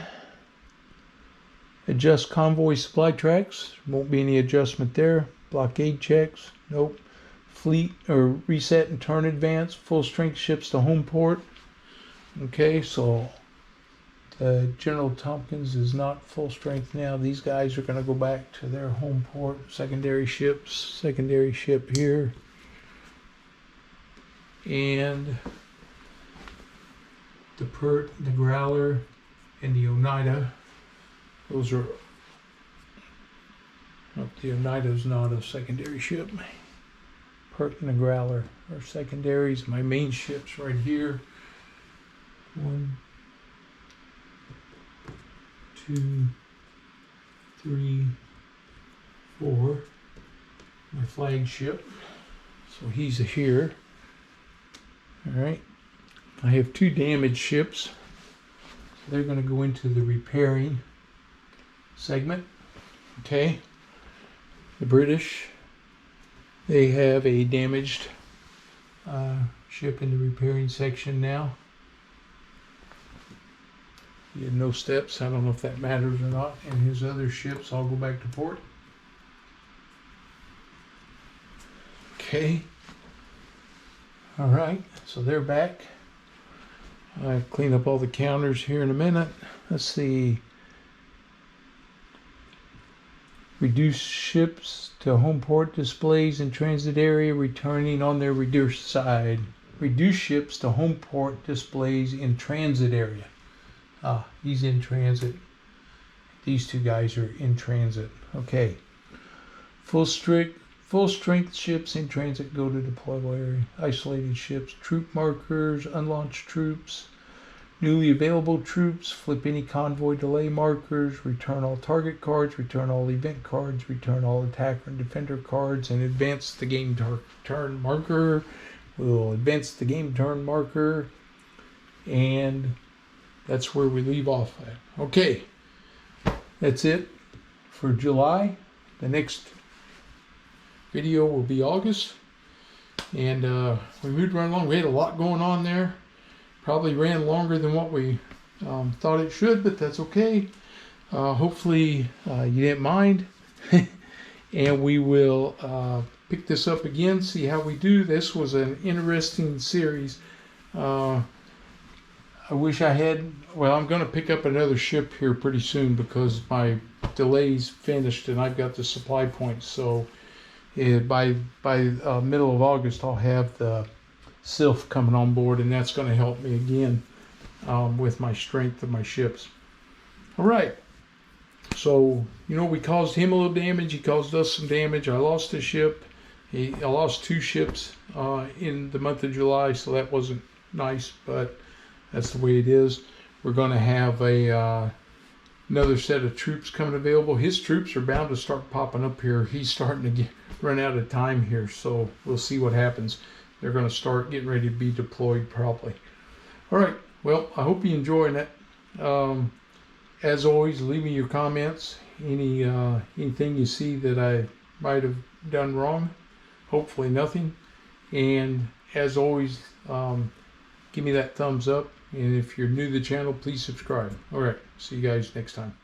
adjust convoy supply tracks. Won't be any adjustment there. Blockade checks. Nope. Fleet or reset and turn advance. Full strength ships to home port. Okay, so General Tompkins is not full strength now. These guys are going to go back to their home port. Secondary ships. Secondary ship here. And the Pert, the Growler, and the Oneida. Those are. Oh, the Oneida's not a secondary ship. Pert and the Growler are secondaries. My main ship's right here. 1, 2, 3, 4. My flagship. So he's here. All right. I have 2 damaged ships. So they're going to go into the repairing segment. Okay. The British, they have a damaged ship in the repairing section now. He had no steps. I don't know if that matters or not. And his other ships all go back to port. Okay. All right. So they're back. I'll clean up all the counters here in a minute. Let's see. Reduce ships to home port displays in transit area returning on their reduced side. Reduce ships to home port displays in transit area. Ah, he's in transit. These 2 guys are in transit. Okay. Full strength ships in transit go to deployable area. Isolated ships, troop markers, unlaunched troops, newly available troops, flip any convoy delay markers, return all target cards, return all event cards, return all attacker and defender cards, and advance the game turn marker. We'll advance the game turn marker, and that's where we leave off at. Okay, that's it for July. The next video will be August, and we moved right along. We had a lot going on there. Probably ran longer than what we thought it should, but that's okay. Hopefully you didn't mind. And we will pick this up again, see how we do. This was an interesting series. I wish I had, well, I'm going to pick up another ship here pretty soon because my delay's finished and I've got the supply points. So by middle of August, I'll have the Sylph coming on board, and that's going to help me again with my strength of my ships. All right. So, you know, we caused him a little damage. He caused us some damage. I lost a ship. I lost 2 ships in the month of July, so that wasn't nice, but that's the way it is. We're going to have a another set of troops coming available. His troops are bound to start popping up here. He's starting to run out of time here, so we'll see what happens. They're going to start getting ready to be deployed probably. All right, well, I hope you're enjoying it. As always, leave me your comments. Anything you see that I might have done wrong. Hopefully nothing. And as always, give me that thumbs up. And if you're new to the channel, please subscribe. All right, see you guys next time.